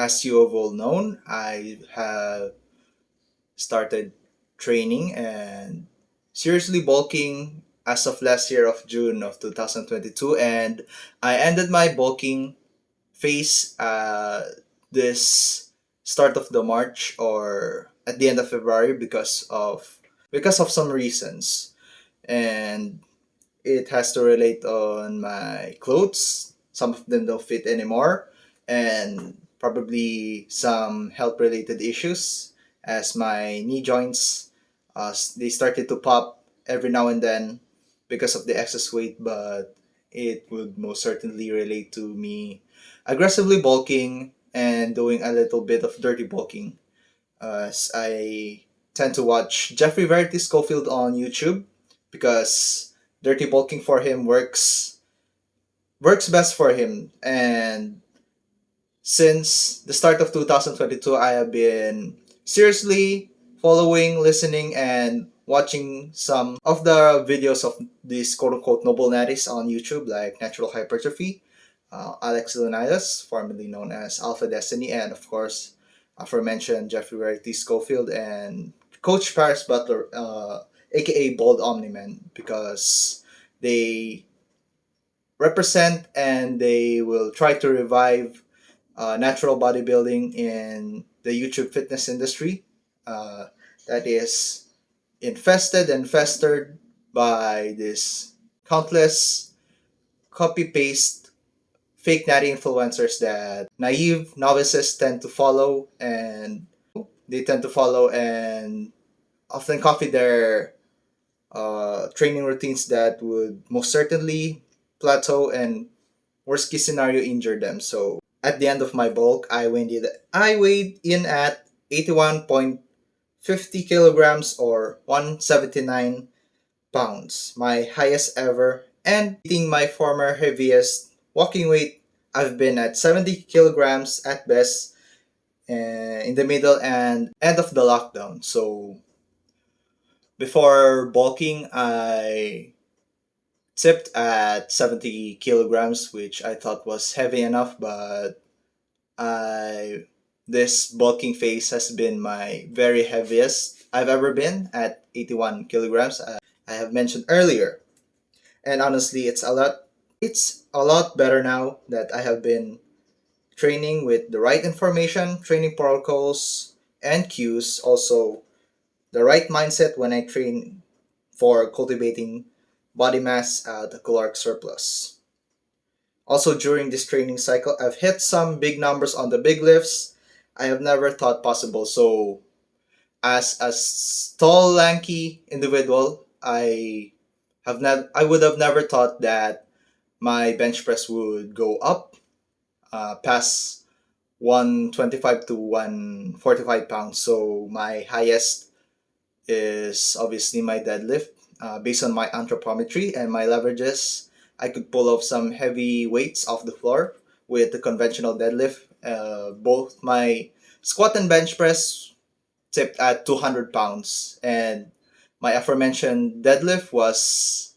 as you have all known, I have started training and seriously bulking as of last year of June of 2022, and I ended my bulking phase this start of the March or at the end of February because of some reasons, and it has to relate on my clothes. Some of them don't fit anymore, and probably some health related issues as my knee joints they started to pop every now and then because of the excess weight, but it would most certainly relate to me aggressively bulking and doing a little bit of dirty bulking, as I tend to watch Jeffrey Verity Schofield on YouTube because dirty bulking for him works best for him. And since the start of 2022, I have been seriously following, listening, and watching some of the videos of these quote unquote noble natties on YouTube, like Natural Hypertrophy, Alex Leonidas, formerly known as Alpha Destiny, and of course, aforementioned Jeffrey Verity Schofield and Coach Paris Butler, aka Bald Omni-Man, because they represent and they will try to revive natural bodybuilding in the YouTube fitness industry that is infested and festered by this countless copy paste fake natty influencers that naive novices tend to follow, and they tend to follow and often copy their training routines that would most certainly plateau and worst case scenario injure them. So at the end of my bulk, I weighed in at 81.50 kilograms or 179 pounds, my highest ever, and beating my former heaviest walking weight. I've been at 70 kilograms at best in the middle and end of the lockdown. So before bulking, I tipped at 70 kilograms, which I thought was heavy enough, but I this bulking phase has been my very heaviest I've ever been at 81 kilograms. I have mentioned earlier, and honestly, it's a lot better now that I have been training with the right information, training protocols, and cues. Also, the right mindset when I train for cultivating body mass at a caloric surplus. Also, during this training cycle, I've hit some big numbers on the big lifts I have never thought possible. So, as a tall, lanky individual, I would have never thought that my bench press would go up past 125 to 145 pounds. So my highest is obviously my deadlift. Based on my anthropometry and my leverages, I could pull off some heavy weights off the floor with the conventional deadlift. Both my squat and bench press tipped at 200 pounds, and my aforementioned deadlift was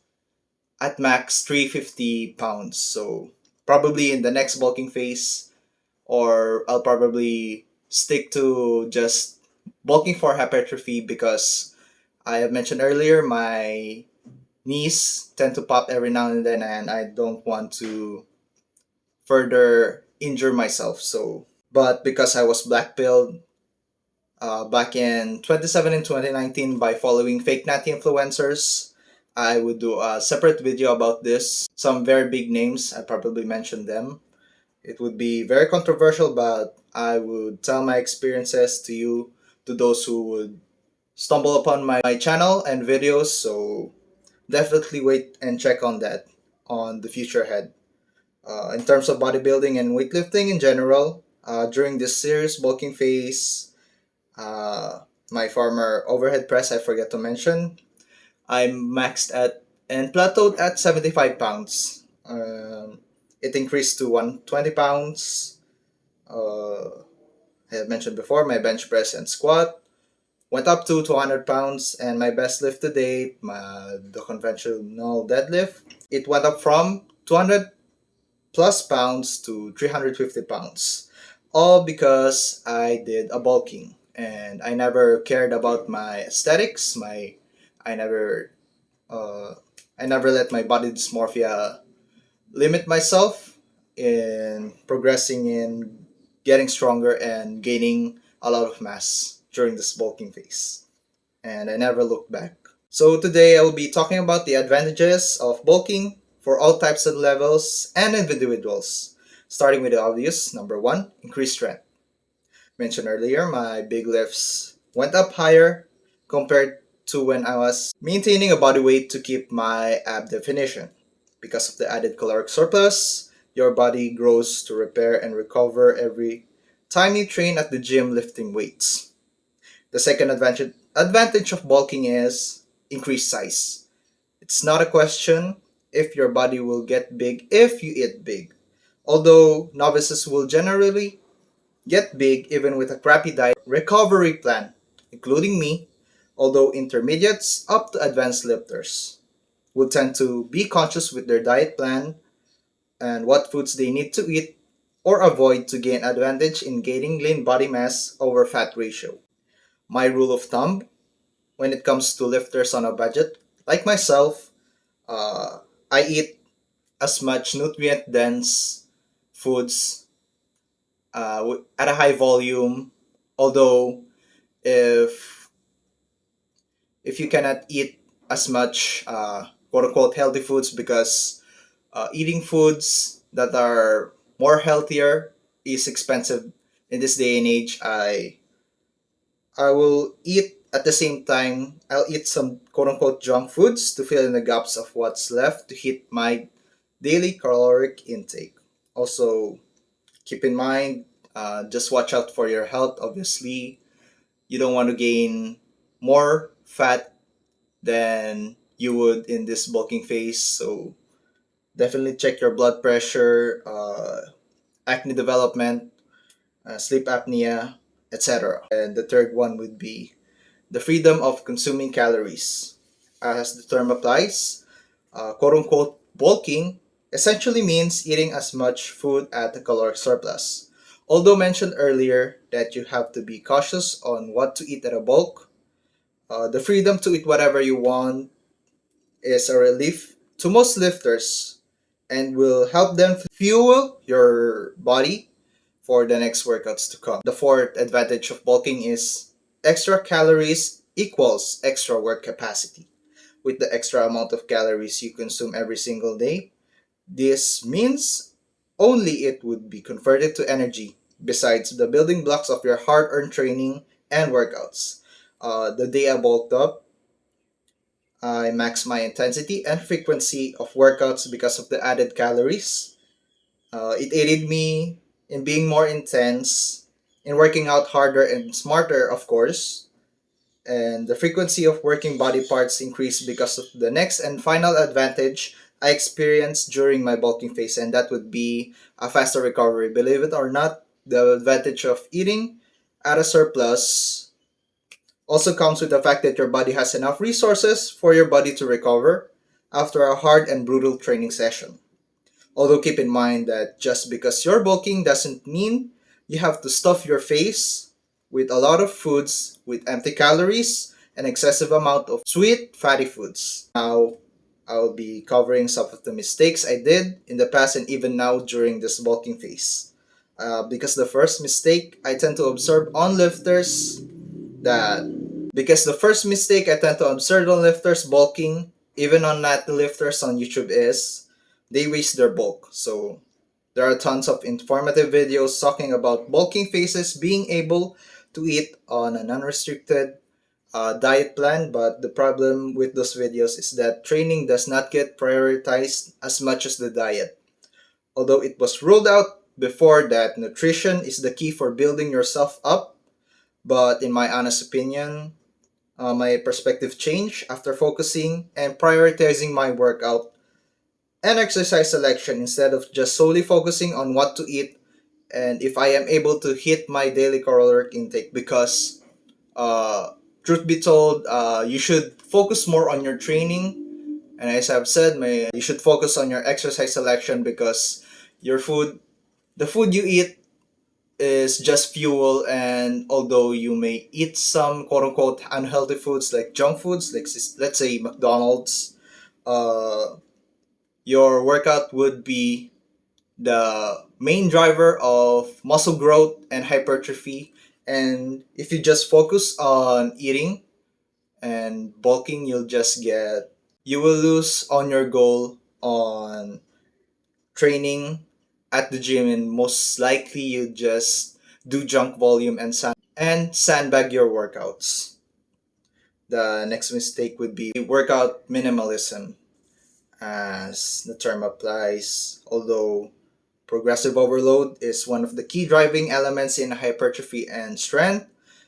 at max 350 pounds. So probably in the next bulking phase, or I'll probably stick to just bulking for hypertrophy because I have mentioned earlier my knees tend to pop every now and then, and I don't want to further injure myself. So, but because I was black pilled back in 2017 and 2019 by following fake natty influencers, I would do a separate video about this. Some very big names, I probably mentioned them. It would be very controversial, but I would tell my experiences to you, to those who would stumble upon my channel and videos. So definitely wait and check on that on the future ahead. In terms of bodybuilding and weightlifting in general, during this serious bulking phase, uh, my former overhead press, I forget to mention, I'm maxed at and plateaued at 75 pounds. It increased to 120 pounds. I have mentioned before, my bench press and squat went up to 200 pounds, and my best lift to date, the conventional deadlift, it went up from 200 plus pounds to 350 pounds. All because I did a bulking and I never cared about my aesthetics. I never uh, I never let my body dysmorphia limit myself in progressing in getting stronger and gaining a lot of mass during this bulking phase. And I never looked back. So today I will be talking about the advantages of bulking for all types and levels and individuals. Starting with the obvious, number one, increased strength. Mentioned earlier, my big lifts went up higher compared to when I was maintaining a body weight to keep my ab definition. Because of the added caloric surplus, your body grows to repair and recover every time you train at the gym lifting weights. The second advantage of bulking is increased size. It's not a question if your body will get big if you eat big. Although novices will generally get big even with a crappy diet recovery plan, including me, although intermediates up to advanced lifters will tend to be conscious with their diet plan and what foods they need to eat or avoid to gain advantage in gaining lean body mass over fat ratio. My rule of thumb when it comes to lifters on a budget, like myself, uh, I eat as much nutrient dense foods at a high volume. Although if you cannot eat as much quote unquote healthy foods because eating foods that are more healthier is expensive in this day and age, I will eat at the same time. I'll eat some quote unquote junk foods to fill in the gaps of what's left to hit my daily caloric intake. Also, keep in mind, just watch out for your health. Obviously, you don't want to gain more fat than you would in this bulking phase. So, definitely check your blood pressure, acne development, sleep apnea, etc. And the third one would be the freedom of consuming calories. As the term applies, quote unquote bulking essentially means eating as much food at the caloric surplus. Although mentioned earlier that you have to be cautious on what to eat at a bulk, the freedom to eat whatever you want is a relief to most lifters and will help them fuel your body for the next workouts to come. The fourth advantage of bulking is extra calories equals extra work capacity. With the extra amount of calories you consume every single day, this means only it would be converted to energy besides the building blocks of your hard-earned training and workouts. The day I bulked up, I maxed my intensity and frequency of workouts because of the added calories. It aided me in being more intense, in working out harder and smarter, of course. And the frequency of working body parts increased because of the next and final advantage I experienced during my bulking phase, and that would be a faster recovery. Believe it or not, the advantage of eating at a surplus also comes with the fact that your body has enough resources for your body to recover after a hard and brutal training session. Although keep in mind that just because you're bulking doesn't mean you have to stuff your face with a lot of foods with empty calories and excessive amount of sweet fatty foods. Now, I'll be covering some of the mistakes I did in the past and even now during this bulking phase. Because the first mistake I tend to observe on lifters that because the first mistake I tend to observe on lifters bulking, even on not lifters on YouTube, is they waste their bulk. So there are tons of informative videos talking about bulking phases being able to eat on an unrestricted diet plan, but the problem with those videos is that training does not get prioritized as much as the diet. Although it was ruled out before that nutrition is the key for building yourself up, but in my honest opinion, my perspective changed after focusing and prioritizing my workout and exercise selection instead of just solely focusing on what to eat and if I am able to hit my daily caloric intake. Because uh, truth be told, you should focus more on your training, and as I've said, you should focus on your exercise selection because your food, the food you eat, is just fuel, and although you may eat some quote unquote unhealthy foods like junk foods, like let's say McDonald's, uh, your workout would be the main driver of muscle growth and hypertrophy. And if you just focus on eating and bulking, you will lose on your goal on training at the gym, and most likely you just do junk volume and sandbag your workouts. The next mistake would be workout minimalism, as the term applies. Although progressive overload is one of the key driving elements in hypertrophy and strength,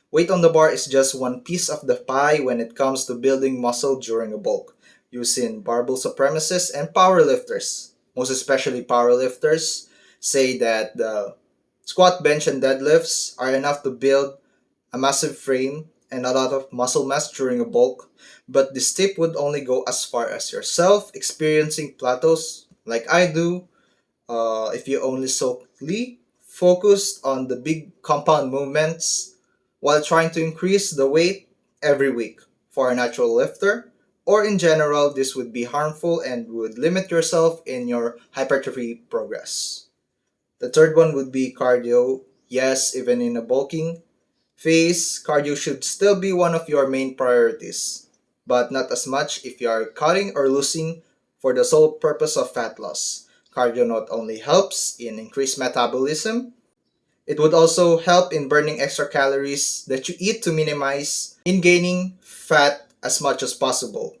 weight on the bar is just one piece of the pie when it comes to building muscle during a bulk. Using barbell supremacists and powerlifters, most especially powerlifters, say that the squat, bench, and deadlifts are enough to build a massive frame and a lot of muscle mass during a bulk, but this tip would only go as far as yourself experiencing plateaus like I do. If you only solely focused on the big compound movements while trying to increase the weight every week for a natural lifter, or in general, this would be harmful and would limit yourself in your hypertrophy progress. The third one would be cardio. Yes, even in a bulking phase, cardio should still be one of your main priorities, but not as much if you are cutting or losing for the sole purpose of fat loss. Cardio not only helps in increased metabolism, it would also help in burning extra calories that you eat to minimize in gaining fat as much as possible.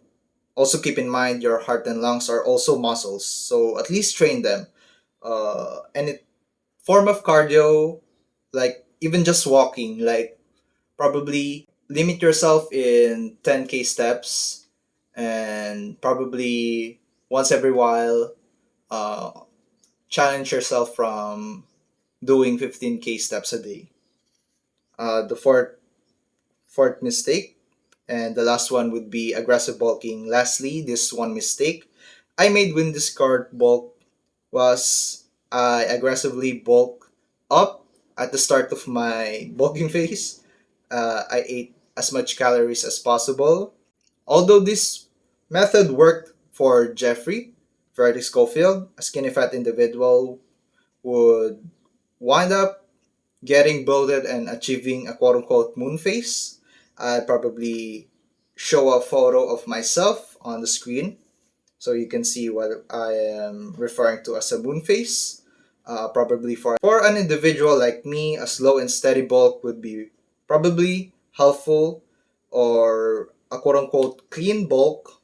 Also keep in mind your heart and lungs are also muscles, so at least train them. Any form of cardio, like even just walking, like probably limit yourself in 10K steps, and probably once every while uh, challenge yourself from doing 15K steps a day. The fourth mistake, and the last one would be aggressive bulking. Lastly, this one mistake I made when this card bulk was I aggressively bulk up at the start of my bulking phase. I ate as much calories as possible. Although this method worked for Freddie Schofield, a skinny fat individual would wind up getting bloated and achieving a quote unquote moon face. I'd probably show a photo of myself on the screen so you can see what I am referring to as a moon face. Probably for an individual like me, a slow and steady bulk would be probably helpful, or a quote unquote clean bulk,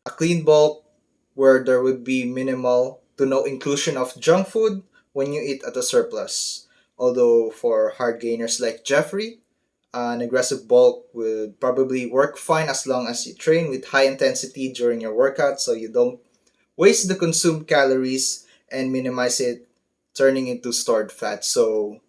a clean bulk where there would be minimal to no inclusion of junk food when you eat at a surplus. Although for hard gainers like Jeffrey, an aggressive bulk would probably work fine as long as you train with high intensity during your workout, so you don't waste the consumed calories and minimize it turning into stored fat. So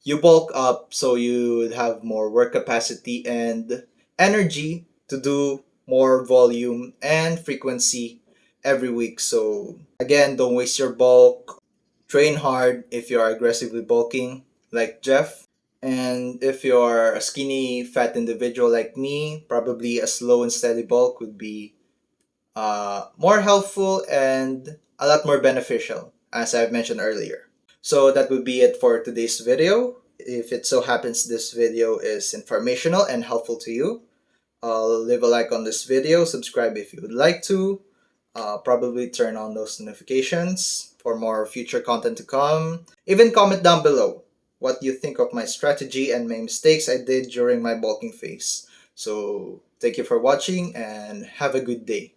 you bulk up so you have more work capacity and energy to do more volume and frequency every week. So again, don't waste your bulk. Train hard if you are aggressively bulking like Jeff. And if you're a skinny fat individual like me, probably a slow and steady bulk would be more helpful and a lot more beneficial, as I've mentioned earlier. So that would be it for today's video. If it so happens this video is informational and helpful to you, leave a like on this video, subscribe if you would like to, probably turn on those notifications for more future content to come. Even comment down below what you think of my strategy and my mistakes I did during my bulking phase. So thank you for watching and have a good day.